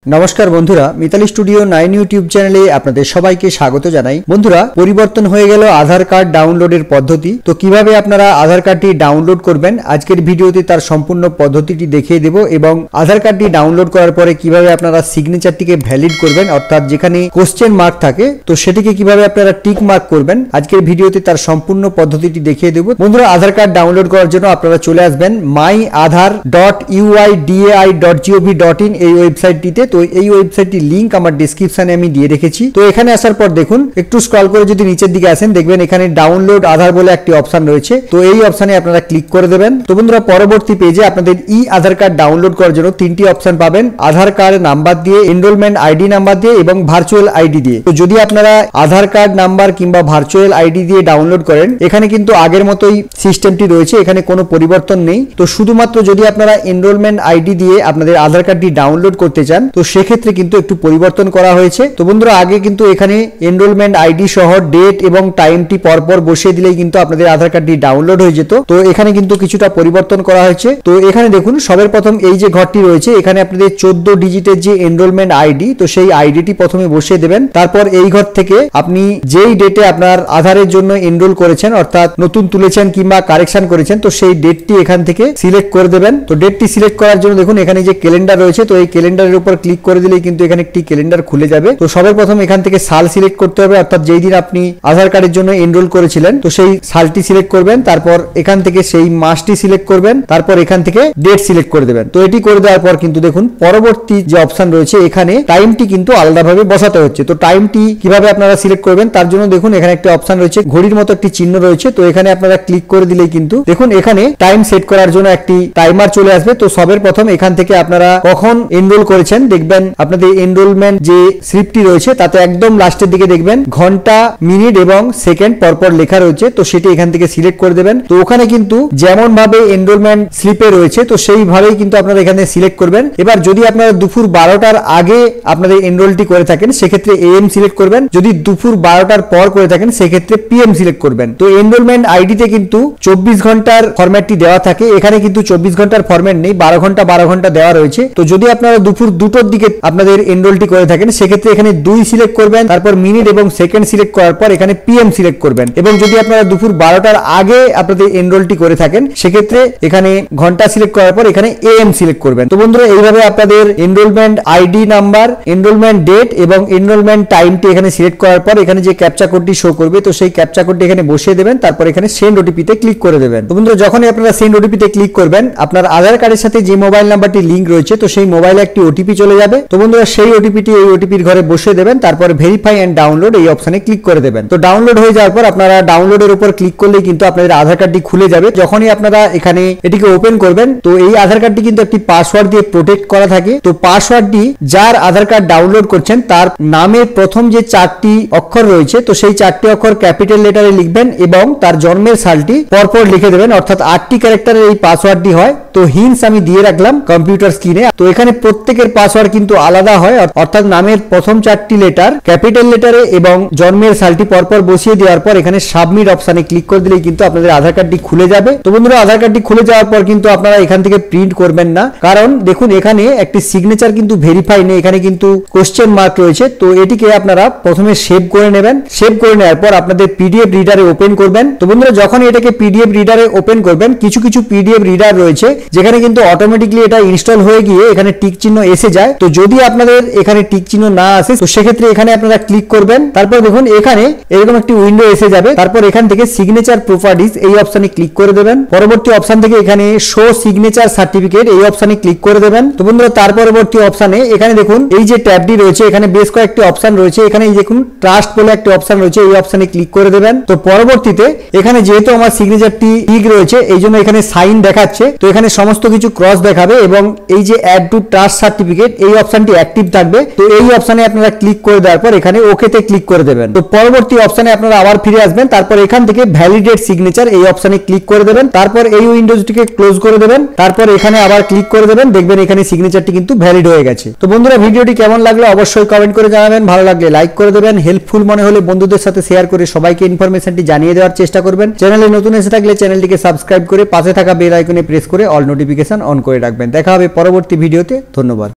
नमस्कार बंधुरा Mitali studio 9 YouTube चैनेले आपनादेर सबाइके स्वागत जानाई। बंधुरा परिवर्तन हये गेल आधार कार्ड डाउनलोडेर पद्धति। तो किभाबे आपनारा आधार कार्डटी डाउनलोड करबेन आजकेर भिडियोते तार सम्पूर्ण पद्धतिटी देखिए देब एबं आधार कार्डटी डाउनलोड करार परे किभाबे आपनारा सिगनेचारटिके भ্যালিড करबेन अर्थात जेखाने क्वेश्चन मार्क थाके तो सेटिके किभाबे आपनारा टिक मार्क करबेन आजकेर भिडियोते तार सम्पूर्ण पद्धतिटी देखिए देब। बंधुरा आधार कार्ड डाउनलोड करार जोन्नो आपनारा चले आसबेन myaadhar.uid.gov.in এই ওয়েবসাইটটিতে। तो এই ওয়েবসাইটটির লিংক আমার ডেসক্রিপশনে আমি দিয়ে রেখেছি। তো এখানে আসার পর দেখুন একটু স্ক্রল করে যদি নিচের দিকে আসেন দেখবেন এখানে ডাউনলোড আধার বলে একটি অপশন রয়েছে। তো এই অপশনে আপনারা ক্লিক করে দেবেন। তো বন্ধুরা পরবর্তী পেজে আপনাদের ই আধার কার্ড ডাউনলোড করার জন্য তিনটি অপশন পাবেন, আধার কার্ড নাম্বার দিয়ে, এনরোলমেন্ট আইডি নাম্বার দিয়ে এবং ভার্চুয়াল আইডি দিয়ে। তো যদি আপনারা আধার কার্ড নাম্বার কিংবা ভার্চুয়াল আইডি দিয়ে ডাউনলোড করেন এখানে কিন্তু আগের মতোই সিস্টেমটি রয়েছে, এখানে কোনো পরিবর্তন নেই। তো শুধুমাত্র যদি আপনারা এনরোলমেন্ট আইডি দিয়ে আপনাদের আধার কার্ডটি ডাউনলোড করতে চান তো সেক্ষেত্রে কিন্তু একটু পরিবর্তন করা হয়েছে। তো বন্ধুরা আগে কিন্তু এখানে এনরোলমেন্ট আইডি সহ ডেট এবং টাইমটি পরপর বসিয়ে দিলেই কিন্তু আপনাদের আধার কার্ডটি ডাউনলোড হয়ে যেত। তো এখানে কিন্তু কিছুটা পরিবর্তন করা হয়েছে। তো এখানে দেখুন সবার প্রথম এই যে ঘরটি রয়েছে এখানে আপনাদের 14 ডিজিটের যে এনরোলমেন্ট আইডি তো সেই আইডিটি প্রথমে বসিয়ে দেবেন। তারপর এই ঘর থেকে আপনি যেই ডেটে আপনার আধারের জন্য এনরোল করেছেন অর্থাৎ নতুন তুলেছেন কিংবা কারেকশন করেছেন তো সেই ডেটটি এখান থেকে সিলেক্ট করে দেবেন। তো ডেটটি সিলেক্ট করার জন্য দেখুন এখানে যে ক্যালেন্ডার রয়েছে তো এই ক্যালেন্ডারের উপর ক্লিক করে দিলেই কিন্তু এখানে একটি ক্যালেন্ডার খুলে যাবে। তো সবার প্রথম এখান থেকে সাল সিলেক্ট করতে হবে অর্থাৎ যেই দিন আপনি আধার কার্ডের জন্য এনরোল করেছিলেন তো সেই সালটি সিলেক্ট করবেন। তারপর এখান থেকে সেই মাসটি সিলেক্ট করবেন, তারপর এখান থেকে ডেট সিলেক্ট করে দেবেন। তো এটি করে দেওয়ার পর কিন্তু দেখুন পরবর্তী যে অপশন রয়েছে এখানে টাইমটি কিন্তু আলাদাভাবে বসাতে হচ্ছে। তো টাইমটি কিভাবে আপনারা সিলেক্ট করবেন তার জন্য দেখুন এখানে একটা অপশন রয়েছে, ঘড়ির মতো একটি চিহ্ন রয়েছে। তো এখানে আপনারা ক্লিক করে দিলেই কিন্তু দেখুন এখানে টাইম সেট করার জন্য একটি টাইমার চলে আসবে। তো সবার প্রথম এখান থেকে আপনারা কখন এনরোল করেছেন দেখবেন আপনাদের এনরোলমেন্ট যে স্লিপটি রয়েছে তাতে একদম লাস্টের দিকে দেখবেন ঘন্টা, মিনিট এবং সেকেন্ড পরপর লেখা রয়েছে। তো সেটি এখান থেকে সিলেক্ট করে দেবেন। তো ওখানে কিন্তু যেমন ভাবে এনরোলমেন্ট স্লিপে রয়েছে তো সেইভাবেই কিন্তু আপনারা এখানে সিলেক্ট করবেন। এবার যদি আপনারা দুপুর 12টার আগে আপনাদের এনরোলটি করে থাকেন সেক্ষেত্রে এএম সিলেক্ট করবেন, যদি দুপুর 12টার পর করে থাকেন সেক্ষেত্রে পিএম সিলেক্ট করবেন। তো এনরোলমেন্ট আইডিতে কিন্তু 24 ঘন্টার ফরম্যাটটি দেওয়া থাকে, এখানে কিন্তু 24 ঘন্টার ফরম্যাট নেই, 12 ঘন্টা দেওয়া রয়েছে। তো যদি আপনারা দুপুর 2টোর দিকে আপনাদের এনরোলটি করে থাকেন সেক্ষেত্রে এখানে 2 সিলেক্ট করবেন, তারপর মিনিট এবং সেকেন্ড সিলেক্ট করার পর এখানে পিএম সিলেক্ট করবেন। এবং যদি আপনারা দুপুর 12টার আগে আপনাদের এনরোলটি করে থাকেন সেক্ষেত্রে এখানে ঘন্টা সিলেক্ট করার পর এখানে এএম সিলেক্ট করবেন। তো বন্ধুরা এইভাবে আপনাদের enrolment ID number, enrolment date এবং এনরোলমেন্ট টাইমটি এখানে সিলেক্ট করার পর এখানে যে ক্যাপচা কোডটি শো করবে তো সেই ক্যাপচা কোডটি এখানে বসিয়ে দেবেন, তারপর এখানে সেন্ড ওটিপিতে ক্লিক করে দেবেন। তো বন্ধুরা যখনই আপনারা সেন্ড ওটিপিতে ক্লিক করবেন আপনার আধার কার্ডের সাথে যে মোবাইল নাম্বারটি লিংক রয়েছে তো সেই মোবাইলে একটি ওটিপি চলে যাবে। তো বন্ধুরা সেই ওটিপিটি এই ওটিপির ঘরে বসিয়ে দেবেন, তারপর ভেরিফাই এন্ড ডাউনলোড এই অপশনে ক্লিক করে দেবেন। তো ডাউনলোড হয়ে যাওয়ার পর আপনারা ডাউনলোডের উপর ক্লিক করলেই কিন্তু আপনাদের আধার কার্ডটি খুলে যাবে। যখনই আপনারা এখানে এটিকে ওপেন করবেন তো এই আধার কার্ডটি কিন্তু একটি পাসওয়ার্ড দিয়ে প্রোটেক্ট করা থাকে। তো পাসওয়ার্ডটি যার আধার কার্ড ডাউনলোড করছেন তার নামের প্রথম যে 4টি অক্ষর রয়েছে তো সেই 4টি অক্ষর ক্যাপিটাল লেটারে লিখবেন এবং তার জন্মের সালটি পরপর লিখে দেবেন, অর্থাৎ 8টি ক্যারেক্টারের এই পাসওয়ার্ডটি হয়। তো হিন্টস আমি দিয়ে রাখলাম কম্পিউটার স্ক্রিনে। তো এখানে প্রত্যেকের পাসওয়ার্ড কিন্তু আলাদা হয়, অর্থাৎ নামের প্রথম 4টি লেটার ক্যাপিটাল লেটারে এবং জন্মের সালটি পরপর বসিয়ে দেওয়ার পর এখানে সাবমিট অপশনে ক্লিক করে দিলেই কিন্তু আপনাদের আধার কার্ডটি খুলে যাবে। তো বন্ধুরা আধার কার্ডটি খুলে যাওয়ার পর কিন্তু আপনারা এখান থেকে প্রিন্ট করবেন না, কারণ দেখুন এখানে একটি সিগনেচার কিন্তু ভেরিফাই নেই, এখানে কিন্তু কোশ্চেন মার্ক রয়েছে। তো এটিকে আপনারা প্রথমে সেভ করে নেবেন, সেভ করে নেওয়ার পর আপনাদের পিডিএফ রিডারে ওপেন করবেন। তো বন্ধুরা যখন এটাকে পিডিএফ রিডারে ওপেন করবেন কিছু পিডিএফ রিডার রয়েছে যেখানে কিন্তু অটোমেটিকলি এটা ইনস্টল হয়ে গিয়ে এখানে টিক চিহ্ন এসে যায়। তো যদি আপনাদের এখানে টিক চিহ্ন না আসে তো সেক্ষেত্রে এখানে আপনারা ক্লিক করবেন, তারপর দেখুন এখানে এরকম একটি উইন্ডো এসে যাবে। তারপর এখান থেকে সিগনেচার প্রপার্টিজ এই অপশনে ক্লিক করে দেবেন, পরবর্তী অপশন থেকে এখানে শো সিগনেচার সার্টিফিকেট এই অপশনে ক্লিক করে দেবেন। তো বন্ধুরা তার পরবর্তী অপশনে এখানে দেখুন এই যে ট্যাবটি রয়েছে এখানে বেশ কয়েকটি অপশন রয়েছে, এখানে এই দেখুন ট্রাস্ট বলে একটা অপশন রয়েছে এই অপশনে ক্লিক করে দেবেন। তো পরবর্তীতে এখানে যেহেতু আমার সিগনেচারটি ঠিক রয়েছে এই জন্য এখানে সাইন দেখাচ্ছে, তো এখানে সমস্ত কিছু ক্রস দেখাবে এবং এই যে অ্যাড টু ট্রাস্ট সার্টিফিকেট এই অপশনটি অ্যাক্টিভ থাকবে। তো এই অপশনে আপনারা ক্লিক করে দেওয়ার পর এখানে ওকেতে ক্লিক করে দেবেন। তো পরবর্তী অপশনে আপনারা আবার ফিরে আসবেন, তারপর এখান থেকে ভ্যালিডেট সিগনেচার এই অপশনে ক্লিক করে দেবেন, তারপর এই উইন্ডোজটিকে ক্লোজ করে দেবেন, তারপর এখানে আবার ক্লিক করে দেবেন, দেখবেন এখানে সিগনেচারটি কিন্তু ভ্যালিড হয়ে গেছে। তো বন্ধুরা ভিডিওটি কেমন লাগলো অবশ্যই কমেন্ট করে জানাবেন, ভালো লাগলে লাইক করে দেবেন, হেল্পফুল মনে হলে বন্ধুদের সাথে শেয়ার করে সবাইকে ইনফরমেশনটি জানিয়ে দেওয়ার চেষ্টা করবেন। চ্যানেলে নতুন এসে থাকলে চ্যানেলটিকে সাবস্ক্রাইব করে পাশে থাকা বেল আইকনে প্রেস করে অল নোটিফিকেশন অন করে রাখবেন। দেখা হবে পরবর্তী ভিডিওতে। ধন্যবাদ।